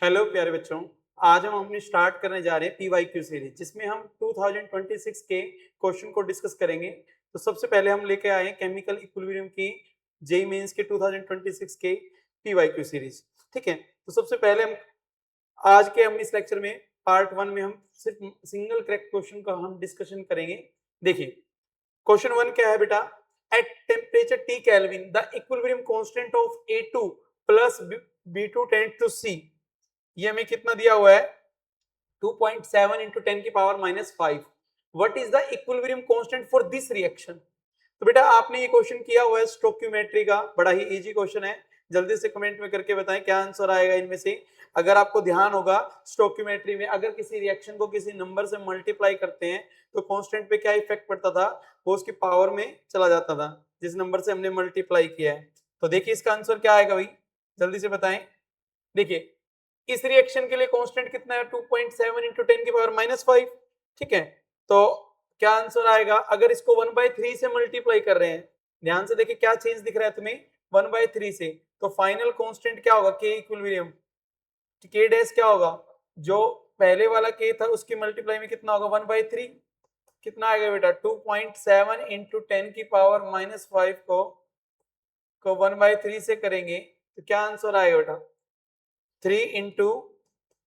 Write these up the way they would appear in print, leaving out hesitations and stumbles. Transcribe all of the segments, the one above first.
Hello प्यारे बच्चों, आज हम अपनी स्टार्ट करने जा रहे हैं पीवाईक्यू सीरीज जिसमें हम 2026 के क्वेश्चन को डिस्कस करेंगे। तो सबसे पहले हम लेके आए हैं केमिकल इक्विलिब्रियम की जेईई मेंस के 2026 के पीवाईक्यू सीरीज। ठीक है, तो सबसे पहले हम आज के हम इस लेक्चर में पार्ट 1 में हम सिर्फ सिंगल करेक्ट क्वेश्चन का हम डिस्कशन करेंगे। देखिए क्वेश्चन 1 क्या है बेटा, at temperature T kelvin the equilibrium constant of A2 plus B2 tends to C। ये हमें कितना दिया हुआ है 2.7 into 10 की power -5। What is the equilibrium constant for this reaction. तो बेटा आपने ये क्वेश्चन किया हुआ है स्टोइकियोमेट्री का, बड़ा ही इजी क्वेश्चन है। जल्दी से कमेंट में करके बताएं क्या आंसर आएगा इनमें से। अगर आपको ध्यान होगा स्टोइकियोमेट्री में अगर किसी रिएक्शन को किसी नंबर से मल्टीप्लाई करते हैं तो कांस्टेंट पे क्या इफेक्ट पड़ता था, वो उसकी पावर में चला जाता था जिस नंबर से हमने मल्टीप्लाई किया है। तो देखिए इसका आंसर क्या आएगा भाई, जल्दी से बताएं। देखिए इस रिएक्शन के लिए कांस्टेंट कितना है 2.7 into 10 की पावर -5। ठीक है, तो क्या आंसर आएगा अगर इसको 1/3 से मल्टीप्लाई कर रहे हैं। ध्यान से देखिए क्या चेंज दिख रहा है तुम्हें 1/3 से, तो फाइनल कांस्टेंट क्या होगा के इक्विलिब्रियम, के डैश क्या होगा, जो पहले वाला के था उसकी मल्टीप्लाई में कितना होगा 1/3। कितना आएगा बेटा 2.7 into 10 की पावर -5 को 1/3 से करेंगे तो क्या आंसर आएगा बेटा 3 into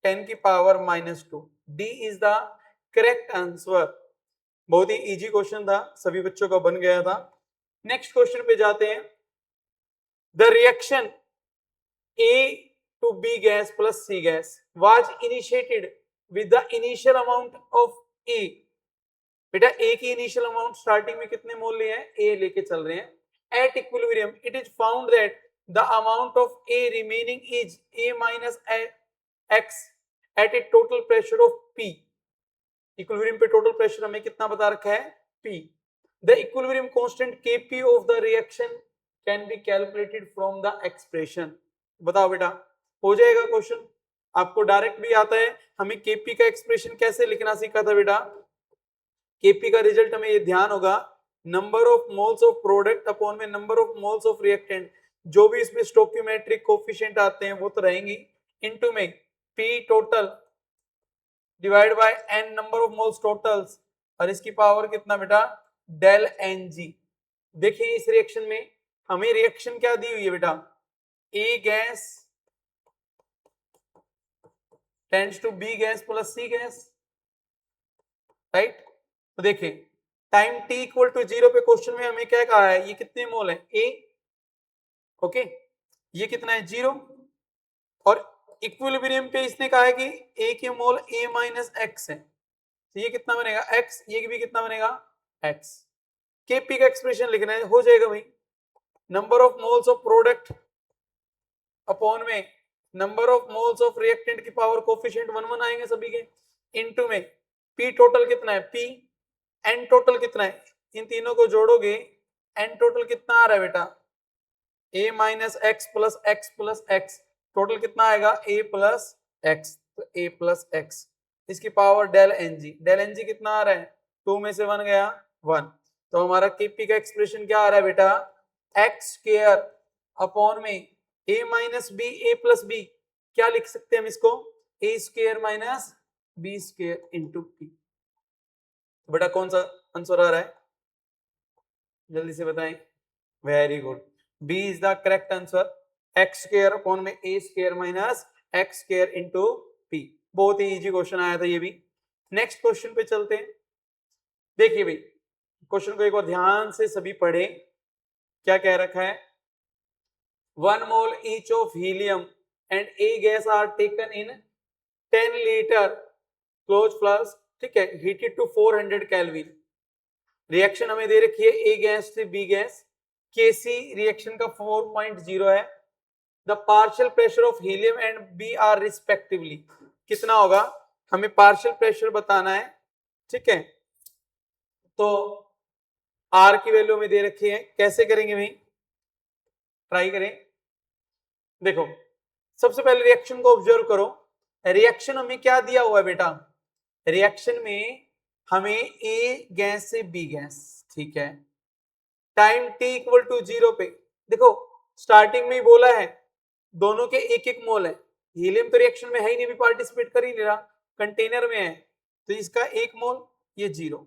10 की power -2। D is the correct answer. बहुत ही इजी क्वेश्चन था, सभी बच्चों का बन गया था। नेक्स्ट क्वेश्चन पे जाते हैं। The reaction A to B gas plus C gas was initiated with the initial amount of A। बेटा A की इनिशियल अमाउंट स्टार्टिंग में कितने मोल लिए हैं, A लेके चल रहे हैं। At equilibrium it is found that the amount of A remaining is A minus X at a total pressure of P। Equilibrium पे टोटल प्रेशर हमें कितना बता रखा है P। The equilibrium constant Kp of the reaction can be calculated from the expression. बताओ बेटा, हो जाएगा क्वेश्चन। आपको डायरेक्ट भी आता है, हमें Kp का एक्सप्रेशन कैसे लिखना सीखा था बेटा। Kp का रिजल्ट हमें ये ध्यान होगा number of moles of product upon में number of moles of reactant. जो भी इसमें स्टोइकियोमेट्रिक कोफिशिएंट आते हैं वो तो रहेंगी, इनटू में P total divide by n number of moles totals, और इसकी पावर कितना बेटा डेल Ng। देखिए इस रिएक्शन में हमें रिएक्शन क्या दी हुई है बेटा, A gas tends to B gas plus C gas, right. तो देखिए टाइम t इक्वल टू 0 पे क्वेश्चन में हमें क्या कहा है, ये कितने मोल है A, ओके, ये कितना है 0, और इक्विलिब्रियम पे इसने कहा है कि A के मोल A माइनस एक्स है, तो ये कितना बनेगा x, ये भी कितना बनेगा x। Kp का एक्सप्रेशन लिखना है, हो जाएगा भाई number of moles of product upon में number of moles of reactant की पावर कोफिशिएंट 1 आएंगे सभी के, इनटू में P टोटल कितना है P, N टोटल कितना है, इन तीनों को जोड़ोगे N टोटल कितना आ रहा है बेटा A minus X plus X plus X, total कितना आएगा A प्लस एक्स, तो A प्लस एक्स, इसकी power del Ng। Del Ng कितना आ रहा है 2 में से 1 गया 1, तो हमारा Kp का एक्सप्रेशन क्या आ रहा है बेटा एक्स स्क्वायर अपॉन में A minus B A plus B, क्या लिख सकते हैं हम इसको A square minus B square into P। बेटा कौन सा आंसर आ रहा है, जल्दी से बताएं। Very good, B is the correct answer. X square upon में A square minus X square into P। बहुत ही इजी क्वेश्चन आया था ये भी। नेक्स्ट क्वेश्चन पे चलते हैं। देखिए भाई क्वेश्चन को एक बार ध्यान से सभी पढ़े, क्या कह रखा है, 1 mole each of helium and A gas are taken in 10 liter closed flask, ठीक है, heated to 400 Kelvin। रिएक्शन हमें दे रखी है A गैस से B गैस, Kc रिएक्शन का 4.0 है। The partial pressure of helium and B are respectively, कितना होगा हमें पार्शियल प्रेशर बताना है। ठीक है, तो आर की वैल्यू में दे रखी है, कैसे करेंगे भाई, ट्राई करें। देखो सबसे पहले रिएक्शन को ऑब्जर्व करो। रिएक्शन हमें क्या दिया हुआ है बेटा, रिएक्शन में हमें A गैस से B गैस, ठीक है, टाइम t इक्वल टू 0 पे, देखो स्टार्टिंग में ही बोला है दोनों के एक एक मोल है, हीलियम तो रिएक्शन में है ही नहीं, भी पार्टिसिपेट कर ही नहीं रहा, कंटेनर में है, तो इसका 1 मोल, ये 0।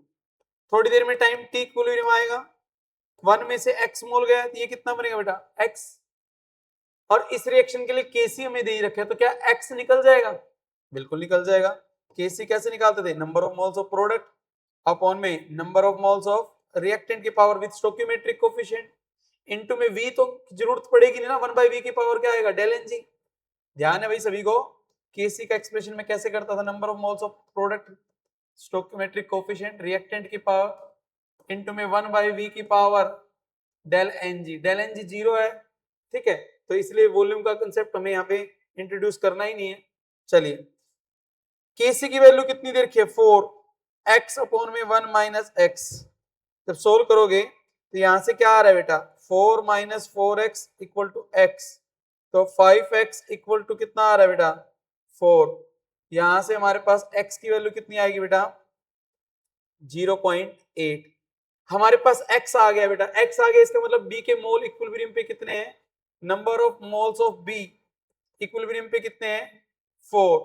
थोड़ी देर में टाइम टी इक्विलिब्रियम आएगा, 1 में से x मोल गया, तो ये कितना बनेगा बेटा x, और इस रिएक्शन के लिए केसी हमें दे ही रखा है, तो क्या x निकल जाएगा? बिल्कुल निकल जाएगा। केसी कैसे निकालते थे? Number of moles of product upon में number of moles of reactant की power with stoichiometric coefficient, into में v तो जरूरत पड़ेगी नहीं ना, 1/v की पावर क्या आएगा? Del NG. ध्यान है भाई सभी को, केसी का एक्सप्रेशन में कैसे करता था? Number of moles of product stoichiometric coefficient reactant की पावर इनटू में 1/v की power del NG. Del NG 0 है, ठीक है, तो इसलिए वॉल्यूम का कंसेप्ट हमें यहाँ पे इंट्रोड्यूस करना ही नहीं है। चलिए, केसी की वैल्यू कितनी दे रखी है? 4, x अपॉन में 1 माइनस एक्स। जब सोल्व करोगे तो यहां से क्या आ रहा है बेटा? 4 minus 4x equal to x, तो 5x इक्वल टू कितना आ रहा है बेटा? 4। यहां से हमारे पास x की वैल्यू कितनी आएगी बेटा? 0.8। हमारे पास x आ गया बेटा, x आ गया, इसका मतलब b के मोल इक्विलिब्रियम पे कितने हैं? Number of moles of b equilibrium पे कितने हैं? 4।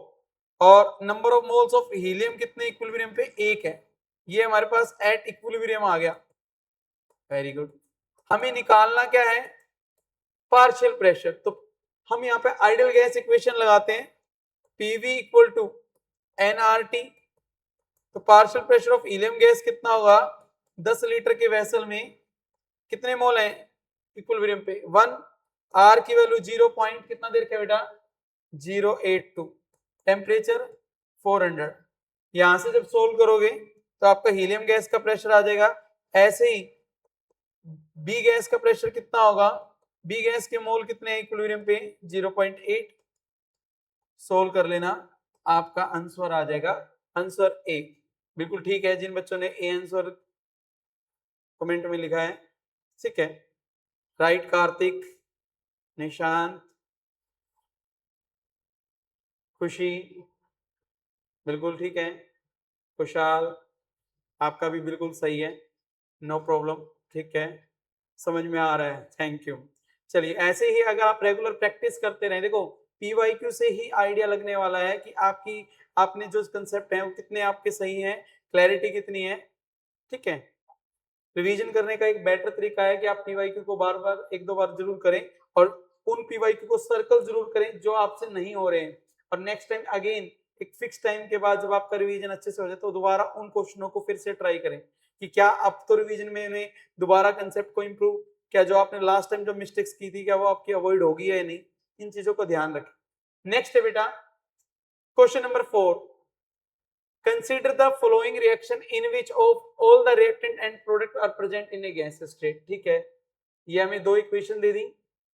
और number of moles of helium कितने इक्विलिब्रियम पे? 1 है। ये हमारे पास एट इक्विलिब्रियम आ गया। Very good. हमें निकालना क्या है? Partial pressure. तो हम यहाँ पे आइडियल गैस इक्वेशन लगाते हैं, पीवी इक्वल टू एनआरटी। तो partial pressure of helium gas कितना होगा? 10 लीटर के वेसल में कितने मोल हैं इक्विलिब्रियम पे? 1। आर की वैल्यू 0 पॉइंट कितना देर का बेटा? 082। टेम्परेचर 400। यहां से जब सोल्व करोगे तो आपका हीलियम गैस का प्रेशर आ जाएगा। ऐसे ही बी गैस का प्रेशर कितना होगा? बी गैस के मोल कितने हैं इक्विलिब्रियम पे? 0.8। सोल्व कर लेना, आपका आंसर आ जाएगा आंसर ए। बिल्कुल ठीक है, जिन बच्चों ने ए आंसर कमेंट में लिखा है, ठीक है। राइट कार्तिक, निशांत, खुशी, बिल्कुल ठीक है। खुशहाल, आपका भी बिल्कुल सही है, नो प्रॉब्लम, ठीक है, समझ में आ रहा है, थैंक यू। चलिए, ऐसे ही अगर आप रेगुलर प्रैक्टिस करते रहें, देखो पीवाईक्यू से ही आइडिया लगने वाला है कि आपने जो कंसेप्ट है वो कितने आपके सही हैं, क्लैरिटी कितनी है, ठीक है। रिवीजन करने का एक बेटर तरीका है कि आप पीवाईक्यू को बार बार 1-2 बार जरूर करें, और उन पीवाईक्यू को सर्कल जरूर करें जो आपसे नहीं हो रहे हैं, और नेक्स्ट टाइम अगेन एक फिक्स टाइम के बाद जब आपका रिवीजन अच्छे से हो जाए तो दोबारा उन क्वेश्चनों को फिर से ट्राई करें कि क्या अब तो रिवीजन में दोबारा कंसेप्ट को इम्प्रूव, क्या जो आपने लास्ट टाइम जो मिस्टेक्स की थी क्या वो आपकी अवॉइड होगी या नहीं, इन चीजों को ध्यान रखें। नेक्स्ट है बेटा question number 4। Consider the following reaction in which of all the reactant and product are present in a gas state। ठीक है, ये हमें 2 इक्वेशन दे दी,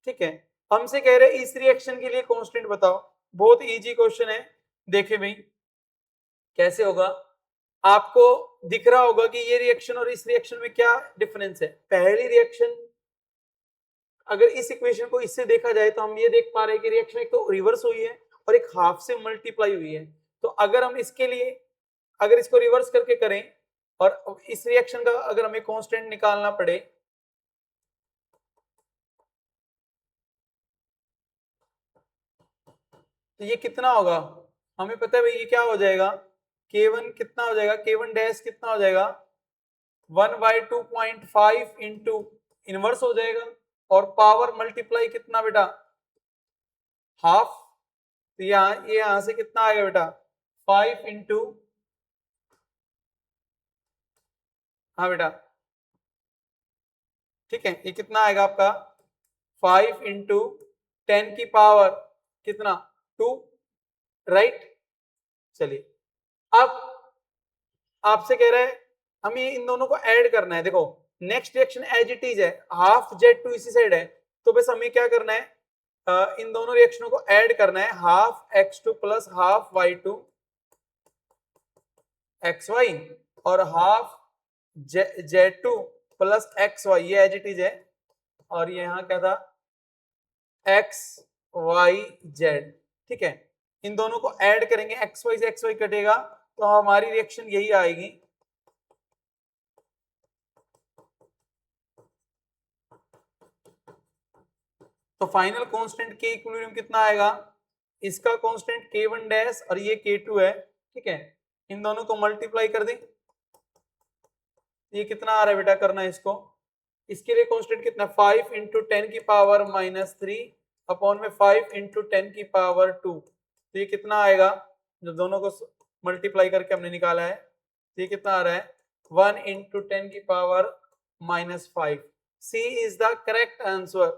ठीक है। हमसे कह रहे हैं इस रिएक्शन के लिए कांस्टेंट बताओ। बहुत इजी क्वेश्चन है, देखे भाई कैसे होगा। आपको दिख रहा होगा कि ये रिएक्शन और इस रिएक्शन में क्या डिफरेंस है। पहली रिएक्शन अगर इस इक्वेशन को इससे देखा जाए तो हम ये देख पा रहे हैं कि रिएक्शन एक तो रिवर्स हुई है और एक हाफ से मल्टीप्लाई हुई है। तो अगर हम इसके लिए अगर इसको रिवर्स करके करें और इस रिएक्शन का अगर हमें कांस्टेंट निकालना पड़े, तो ये कितना होगा? हमें पता है भाई ये क्या हो जाएगा, K1 कितना हो जाएगा, K1 डैश कितना हो जाएगा? 1/2.5 इंटू इनवर्स हो जाएगा, और पावर मल्टीप्लाई कितना बेटा? हाफ। तो यहां से कितना आएगा बेटा? 5 इंटू, हाँ बेटा, ठीक है, ये कितना आएगा आपका? 5 इंटू 10 की पावर कितना? 2, राइट। चलिए, अब आपसे कह रहा है हमें इन दोनों को ऐड करना है। देखो next reaction as it is है, हाफ Z2 इसी साइड है, तो बस हमें क्या करना है, इन दोनों रिएक्शनों को ऐड करना है। Half X2 plus half Y2 XY और हाफ Z2 प्लस XY, ये एज इट इज है, और ये यहाँ क्या था? XYZ, ठीक है। इन दोनों को ऐड करेंगे, XY से XY कटेगा तो हमारी रिएक्शन यही आएगी। तो फाइनल कांस्टेंट के इक्विलिब्रियम कितना आएगा? इसका कांस्टेंट K1 डैश और ये K2 है, ठीक है, इन दोनों को मल्टीप्लाई कर दें, ये कितना आ रहा है बेटा, करना है इसको, इसके लिए कांस्टेंट कितना, 5 इंटू 10 की पावर -3 अपॉन में 5 इंटू 10 की पावर 2, तो ये कितना आएगा, जब दोनों को मल्टीप्लाई करके हमने निकाला है, तो ये कितना आ रहा है, 1 इंटू 10 की power -5। C is the correct answer.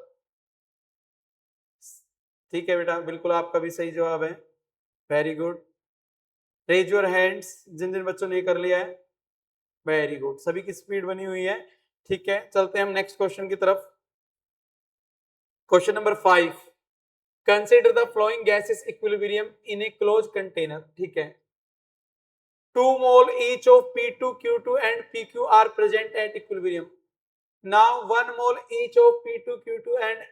ठीक है बेटा, बिल्कुल आपका भी सही जवाब है, very good. Raise your hands जिन जिन बच्चों ने कर लिया है, वेरी गुड, सभी की स्पीड बनी हुई है। ठीक है, चलते हैं हम नेक्स्ट क्वेश्चन की तरफ। Question number 5, consider the flowing gases equilibrium in A close container. ठीक है, 2 mole each of P2, Q2 and PQ are present at equilibrium. Now 1 mole each of P2, Q2 and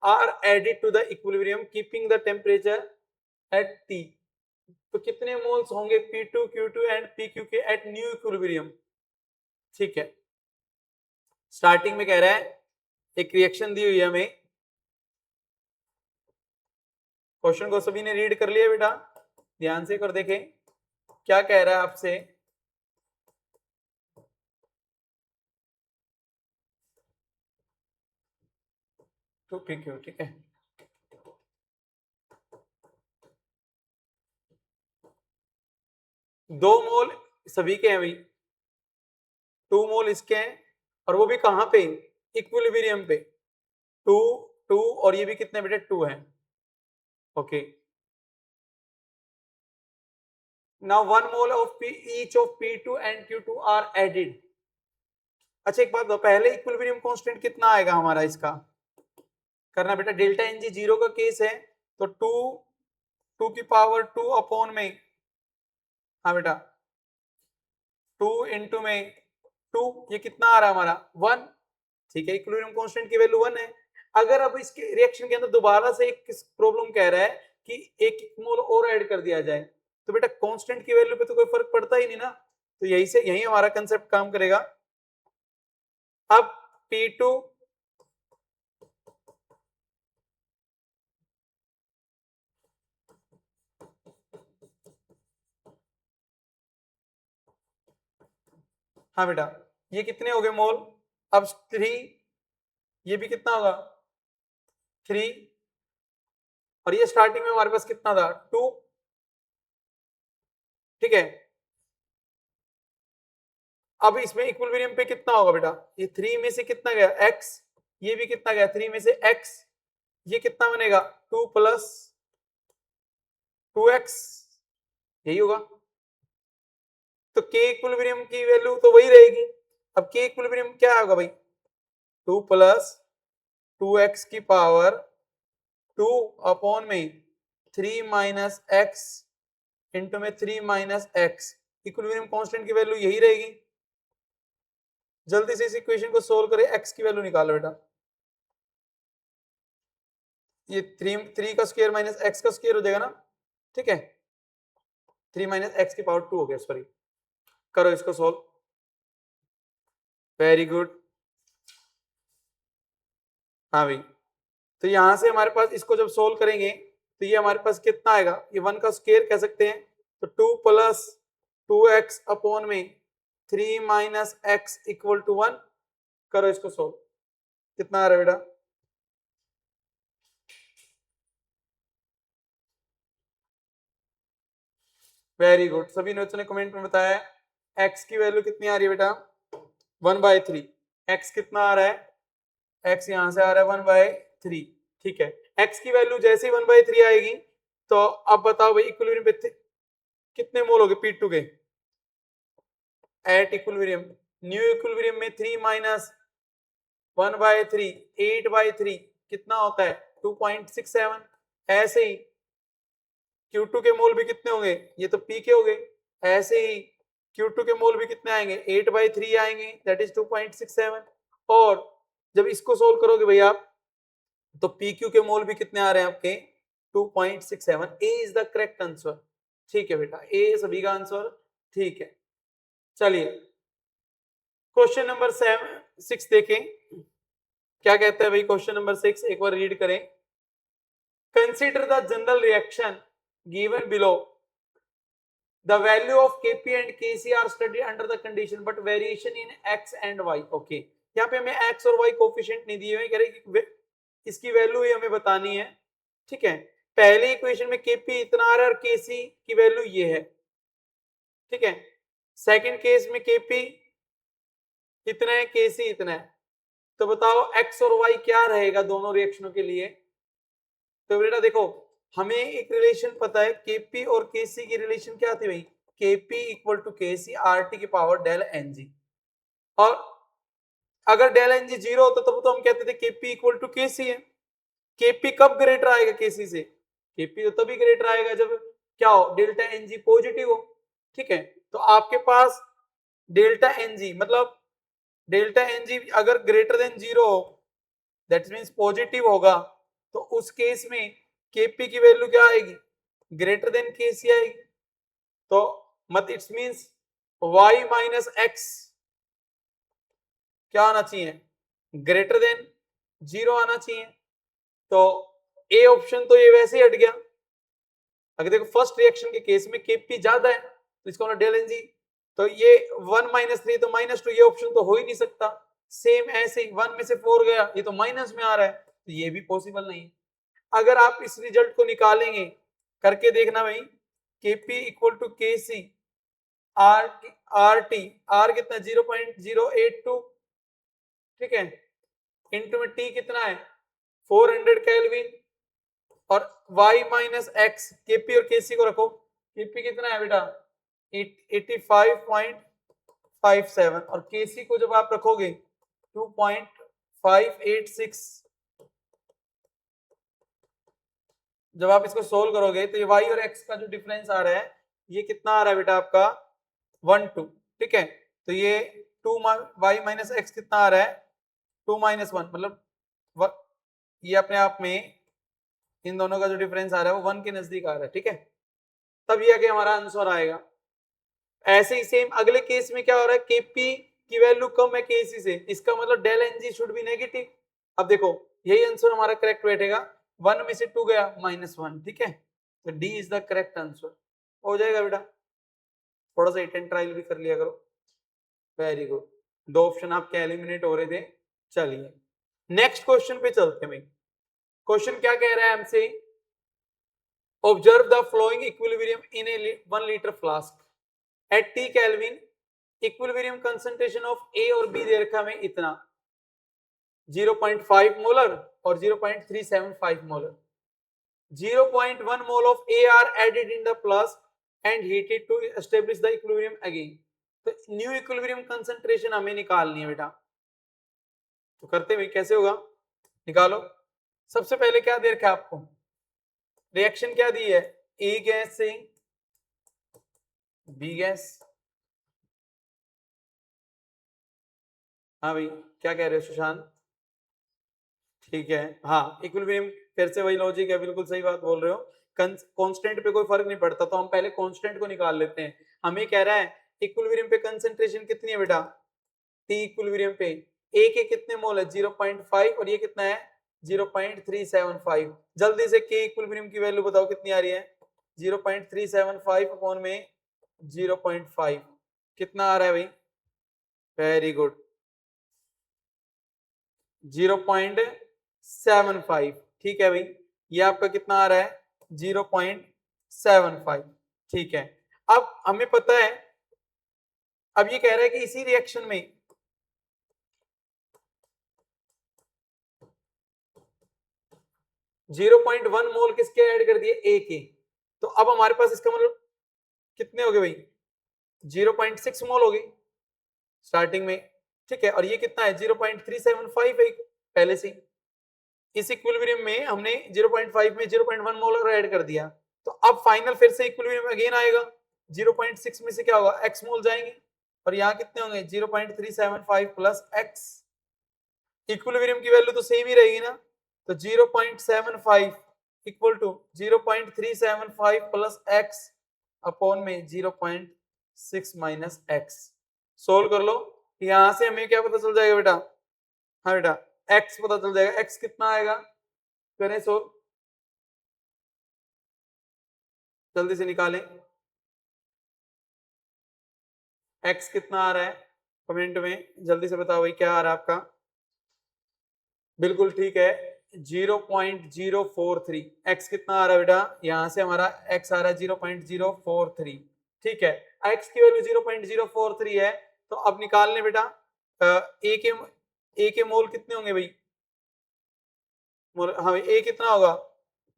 are added to the equilibrium keeping the temperature at T. तो कितने moles होंगे P2, Q2 and PQ के eight new equilibrium. ठीक है, starting में कह रहा है एक रिएक्शन दी हुई है हमें, क्वेश्चन को सभी ने रीड कर लिया बेटा, ध्यान से कर देखें क्या कह रहा है आपसे। तो PQ, ठीक है, दो मोल सभी के हैं भाई, 2 मोल इसके हैं, और वो भी कहां पे, इक्विलिब्रियम पे, 2 2 और ये भी कितने बेटे 2 हैं। Okay, now 1 mole of each of P2 and Q2 are added. अच्छा एक बात दो, पहले इक्विलिब्रियम कांस्टेंट कितना आएगा हमारा, इसका करना बेटा, डेल्टा एन जी 0 का केस है, तो 2 की पावर 2 अपॉन में, हाँ बेटा 2 इंटू में 2, ये कितना आ रहा है हमारा 1। ठीक है, इक्विलिब्रियम कांस्टेंट की वैल्यू 1 है। अगर अब इसके रिएक्शन के अंदर दोबारा से एक प्रॉब्लम कह रहा है कि एक मोल और ऐड कर दिया जाए, तो बेटा कांस्टेंट की वैल्यू पे तो कोई फर्क पड़ता ही नहीं ना, तो यही हमारा कंसेप्ट काम करेगा। अब P2 हाँ बेटा, ये कितने हो गए मोल, अब 3, ये भी कितना होगा 3, और ये स्टार्टिंग में हमारे पास कितना था 2। ठीक है, अब इसमें इक्विलिब्रियम पे कितना होगा बेटा, ये 3 में से कितना गया x, ये भी कितना गया 3 में से x, ये कितना बनेगा 2 प्लस 2x, यही होगा। तो k इक्विलिब्रियम की वैल्यू तो वही रहेगी। अब k इक्विलिब्रियम क्या होगा भाई, 2 प्लस 2x की पावर 2 अपॉन में 3 माइनस x इंटू में 3 माइनस x, इक्विलिब्रियम कांस्टेंट की वैल्यू यही रहेगी। जल्दी से इस इक्वेशन को सोल्व करें, x की वैल्यू निकालो बेटा, ये 3 का स्क्वायर माइनस x का स्क्वायर हो जाएगा ना, ठीक है, 3 माइनस x की पावर 2 हो गया, सॉरी, करो इसको सोल्व, वेरी गुड। हाँ भाई, तो यहां से हमारे पास इसको जब सोल्व करेंगे तो ये हमारे पास कितना आएगा, ये 1 का स्क्वायर कह सकते हैं, तो 2 प्लस 2x अपॉन में 3 माइनस x इक्वल टू 1, करो इसको सोल्व, कितना आ रहा है बेटा, वेरी गुड, सभी बच्चों ने कमेंट में बताया x की वैल्यू कितनी आ रही है बेटा 1/3, x कितना आ रहा है, x यहां से आ रहा है 1/3। ठीक है, x की वैल्यू जैसे ही 1/3 आएगी, तो अब बताओ भाई इक्विलिब्रियम पे कितने मोल हो गए P2 के एट इक्विलिब्रियम, न्यू इक्विलिब्रियम में 3 माइनस 1/3 8/3 कितना होता है 2.67। ऐसे ही Q2 के मोल भी कितने होंगे, ये तो P के हो गए, ऐसे ही Q2 के मोल भी कितने आएंगे 8/3 आएंगे, दैट इज 2.67। और जब इसको सोल्व करोगे भैया आप, तो PQ के मोल भी कितने आ रहे हैं आपके 2.67। ए इज द करेक्ट आंसर। ठीक है बेटा, ए सभी का आंसर ठीक है। चलिए क्वेश्चन नंबर 6 देखें क्या कहता है भाई, क्वेश्चन नंबर 6 एक बार रीड करें। Consider the general reaction given below, the value of Kp and Kc are studied under the condition but variation in x and y. okay, यहाँ पे हमें x और y कोफिशिएंट नहीं दिए हुए, कह रहे कि इसकी वैल्यू ही हमें बतानी है, ठीक है। पहले इक्वेशन में Kp इतना आ रहा है और Kc की वैल्यू ये है, ठीक है। सेकंड केस में Kp इतना है, Kc इतना है, तो बताओ x और y क्या रहेगा दोनों रिएक्शनों के लिए। तो बेटा देखो, हमें एक रिलेशन पता है, Kp और Kc की रिलेशन क्या थी भाई, Kp equal to Kc RT की पावर डेल Ng, और अगर डेल Ng जीरो होता तब तो हम कहते थे Kp इक्वल टू Kc है। Kp कब ग्रेटर आएगा Kc से, Kp तो तभी ग्रेटर आएगा जब क्या हो, डेल्टा Ng पॉजिटिव हो, ठीक है। तो आपके पास डेल्टा Ng मतलब डेल्टा Ng अगर ग्रेटर देन जीरो हो, दैट मीन्स पॉजिटिव होगा, तो उस केस में Kp की वैल्यू क्या आएगी, ग्रेटर देन Kc आएगी। तो मत it's means y minus x क्या आना चाहिए, ग्रेटर देन जीरो आना चाहिए। तो ए ऑप्शन तो ये वैसे ही हट गया। अगर देखो फर्स्ट रिएक्शन के केस में Kp ज्यादा है तो इसका मतलब डेल Ng, तो ये 1 माइनस 3 तो माइनस 2, ये ऑप्शन तो हो ही नहीं सकता। सेम ऐसे ही 1 में से 4 गया, ये तो माइनस में आ रहा है, तो ये भी पॉसिबल नहीं है। अगर आप इस रिजल्ट को निकालेंगे, करके देखना भाई, Kp equal to Kc RT, R कितना 0.082, ठीक है, इंटू में T कितना है 400 केल्विन, और y माइनस एक्स, Kp और Kc को रखो, Kp कितना है बेटा 85.57, और Kc को जब आप रखोगे 2.586, जब आप इसको सोल्व करोगे तो ये y और x का जो डिफरेंस आ रहा है ये कितना आ रहा है बेटा आपका 1 2, ठीक है। तो ये 2 y माइनस एक्स कितना आ रहा है 2 माइनस 1, मतलब ये अपने आप में इन दोनों का जो डिफरेंस आ रहा है वो 1 के नजदीक आ रहा है, ठीक है। तब ये आगे हमारा आंसर आएगा। ऐसे ही सेम अगले केस में क्या हो रहा है, Kp की वैल्यू कम है Kc से, इसका मतलब del Ng should be negative. अब देखो यही आंसर हमारा करेक्ट बैठेगा, 1 में से 2 गया -1, ठीक है। तो D is the correct answer हो जाएगा बेटा। थोड़ा सा अटेंड ट्रायल भी कर लिया करो। वेरी गुड, 2 ऑप्शन आपके एलिमिनेट हो रहे थे। चलिए नेक्स्ट क्वेश्चन पे चलते हैं। क्वेश्चन क्या कह रहा है हमसे, observe the following equilibrium in a 1 litre flask at T kelvin, equilibrium concentration of A और B दे रखा है इतना 0.5 मोलर और 0.375 molar, 0.1 mole of A are added in the flask and heated to establish the equilibrium again। तो new equilibrium concentration हमें निकालनी है बेटा, तो करते हुए कैसे होगा, निकालो। सबसे पहले क्या दे रखा है आपको, रिएक्शन क्या दी है, ए गैस से बी गैस। हाँ भाई क्या कह रहे हो सुशांत, ठीक है। हाँ इक्विलिब्रियम, फिर से वही लॉजिक है, बिल्कुल सही बात बोल रहे हो। कांस्टेंट पे कोई फर्क नहीं पड़ता, तो हम पहले कांस्टेंट को निकाल लेते हैं। हमें कह रहा है इक्विलिब्रियम पे कंसंट्रेशन कितनी है बेटा, टी इक्विलिब्रियम पे ए के कितने मोल है 0.5 और ये कितना है 0.375। जल्दी से के इक्विलिब्रियम की वैल्यू बताओ कितनी आ रही है, 0.375 अपॉन में 0.5 कितना आ रहा है भाई, वेरी गुड 0.75, ठीक है भाई। ये आपका कितना आ रहा है 0.75, ठीक है। अब हमें पता है, अब ये कह रहा है कि इसी रिएक्शन में जीरो पॉइंट वन मोल किसके ऐड कर दिए ए के, तो अब हमारे पास इसका मतलब कितने हो गए भाई 0.6 मोल हो गई स्टार्टिंग में, ठीक है। और ये कितना है 0.375 है पहले से। इस इक्विलिब्रियम में हमने 0.5 में 0.1 मोल ऐड कर दिया, तो अब फाइनल फिर से इक्विलिब्रियम अगेन आएगा, 0.6 में से क्या होगा x मोल जाएंगे, और यहाँ कितने होंगे 0.375 प्लस x। इक्विलिब्रियम की वैल्यू तो सेम ही रहेगी ना, तो 0.75 equal to 0.375 plus x upon में 0.6 माइनस x। सोल्व कर लो, यहां से हमें क्या पता चल जाएगा बेटा, हाँ बेटा x पता चल जाएगा, x कितना आएगा, करें सोल्व, जल्दी से निकालें। x कितना आ रहा है कमेंट में जल्दी से बताओ भाई, क्या आ रहा है आपका? बिल्कुल ठीक है, 0.043। x कितना आ रहा है बेटा? यहां से हमारा x आ रहा है 0.043। ठीक है, x की वैल्यू 0.043 है, तो अब निकाल लें बेटा। ए के मोल कितने होंगे भाई? हाँ, ए कितना होगा?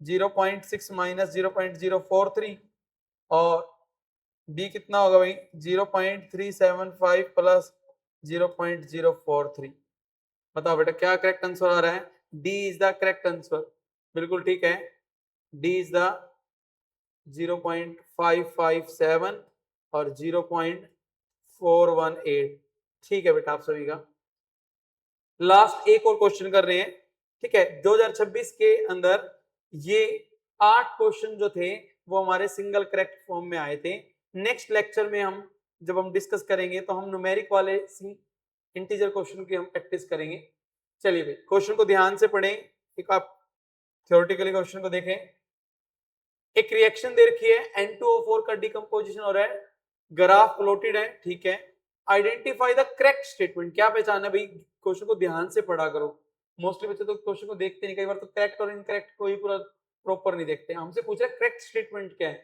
0.6 माइनस 0.043, और बी कितना होगा भाई? 0.375 प्लस 0.043। बताओ बेटा क्या करेक्ट आंसर आ रहा है? D is the correct answer. बिल्कुल ठीक है, डी इज द 0.557 और 0.418। ठीक है बेटा, आप सभी का लास्ट एक और क्वेश्चन कर रहे हैं। ठीक है, 2026 के अंदर ये 8 क्वेश्चन जो थे वो हमारे सिंगल करेक्ट फॉर्म में आए थे। नेक्स्ट लेक्चर में हम जब हम डिस्कस करेंगे तो हम न्यूमेरिक वाले इंटीजर क्वेश्चन की हम प्रैक्टिस करेंगे। चलिए भाई, क्वेश्चन को ध्यान से पढ़ें, एक आप थ्योरेटिकली क्वेश्चन को देखें। एक रिएक्शन दे रखी है, N2O4 का डिकम्पोजिशन हो रहा है, ग्राफ प्लॉटेड है। ठीक है, आइडेंटिफाई द करेक्ट स्टेटमेंट। क्या पहचाना भाई? क्वेश्चन को ध्यान से पढ़ा करो, मोस्टली बच्चे तो क्वेश्चन को देखते नहीं, कई बार तो करेक्ट और इनकरेक्ट को ही पूरा प्रॉपर नहीं देखते। हमसे पूछ रहा है करेक्ट स्टेटमेंट क्या है।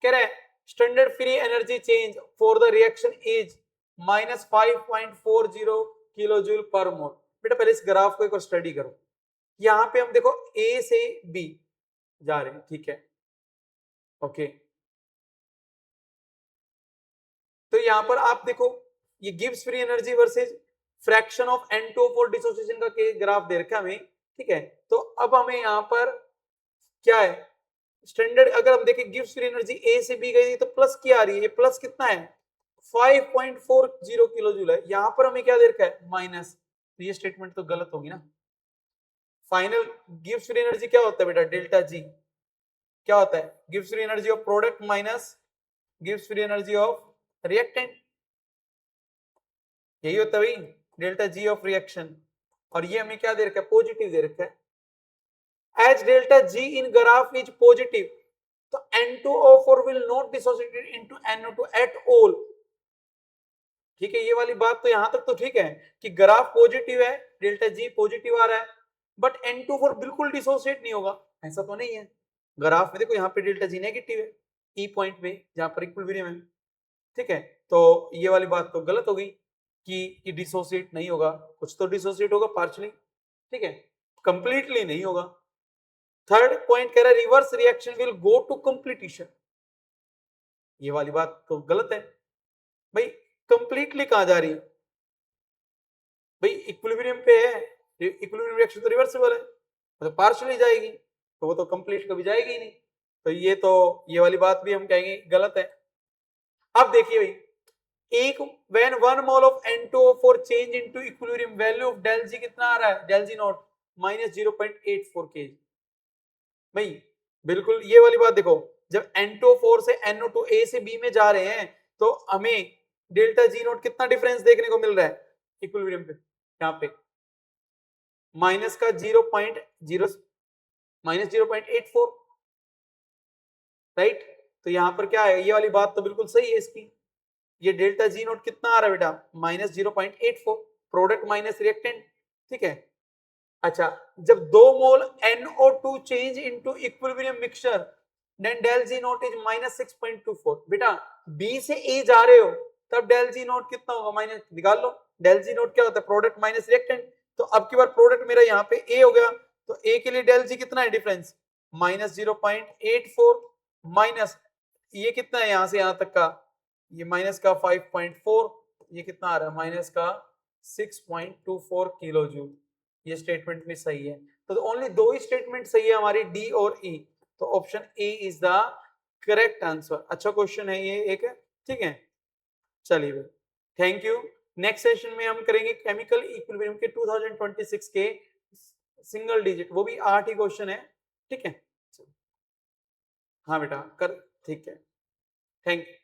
कह रहा है standard free energy change for the reaction is -5.40 kilo joule per mole. बेटा पहले इस ग्राफ को एक बार स्टडी करो। यहाँ पे हम देखो ए से बी जा रहे हैं। ठीक है, ओके, तो यहां पर आप देखो ये Gibbs free energy versus fraction of N2O4 dissociation का ग्राफ दे रखा है हमें। ठीक है, तो अब हमें यहां पर क्या है, स्टैंडर्ड अगर हम देखें गिब्स फ्री एनर्जी ए से बी गई तो प्लस की आ रही है, ये प्लस कितना है? 5.40 किलो जूल है। यहां पर हमें क्या दे रखा है? माइनस। तो ये स्टेटमेंट तो गलत होगी ना। फाइनल गिब्स फ्री एनर्जी क्या होता है बेटा? Delta G. क्या होता है? Gibbs free energy of product minus gives free energy of reactant. यही होता है भाई, डेल्टा जी ऑफ रिएक्शन। और ये हमें क्या दे रखा है? पॉजिटिव दे रखा है। As delta G in graph is positive, तो N2O4 will not dissociate into NO2 at all। ठीक है, ये वाली बात तो यहां तक तो ठीक है कि ग्राफ पॉजिटिव है, डेल्टा जी पॉजिटिव आ रहा है, बट N2O4 बिल्कुल डिसोसिएट नहीं होगा, ऐसा तो नहीं है। ग्राफ में देखो यहाँ पे डेल्टा जी नेगेटिव है ई पॉइंट में जहां पर इक्विलिब्रियम है। ठीक है, तो ये वाली बात तो गलत हो गई कि डिसोसिएट नहीं होगा, कुछ तो डिसोसिएट होगा पार्शियली। ठीक है, कंप्लीटली नहीं होगा। थर्ड पॉइंट कह रहा है reverse reaction will go to completion. ये वाली बात तो गलत है भाई, कंप्लीटली कहां जा रही है भाई? इक्विलिब्रियम पे है, इक्विलिब्रियम रिएक्शन तो रिवर्सिबल है, तो पार्शियली जाएगी, तो वो तो कंप्लीट कभी जाएगी ही नहीं। तो ये वाली बात भी हम कहेंगे गलत है। अब देखिए भाई, एक when 1 mole of N2O4 change into equilibrium, value of del G कितना आ रहा है? del G not -0.84 kg। भाई बिल्कुल ये वाली बात देखो, जब N2O4 से NO2 A से B में जा रहे हैं तो हमें डेल्टा G नॉट कितना डिफरेंस देखने को मिल रहा है इक्विलिब्रियम पे? यहाँ पे माइनस का 0.84, राइट। तो यहाँ पर क्या है, ये वाली बात तो बिल्कुल सही है इसकी। ये डेल्टा जी नोट कितना आ रहा है बेटा? -0.84, प्रोडक्ट माइनस रिएक्टेंट। ठीक है, अच्छा, जब 2 mole NO2 change into equilibrium mixture then del G naught is -6.24। बेटा बी से ए जा रहे हो तब डेल जी नोट कितना होगा? माइनस, निकाल लो। डेल जी नोट क्या होता है? Product minus reactant. तो अब की बार प्रोडक्ट मेरा यहाँ पे ए हो गया, तो ए के लिए डेल जी कितना है डिफरेंस? -0.84 माइनस ये कितना है यहाँ से यहाँ तक का? ये माइनस का 5.4, ये कितना आ रहा है? माइनस का 6.24 किलो जूल। ये स्टेटमेंट भी सही है। तो ओनली दो ही स्टेटमेंट सही है हमारी, डी और ई। तो option A is the correct answer. अच्छा क्वेश्चन है ये एक, ठीक है। चलिए, थैंक यू। नेक्स्ट सेशन में हम करेंगे केमिकल इक्विलिब्रियम के 2026 के सिंगल डिजिट, वो भी 8 ही क्वेश्चन है। ठीक है, हाँ बेटा कर, ठीक है, थैंक यू।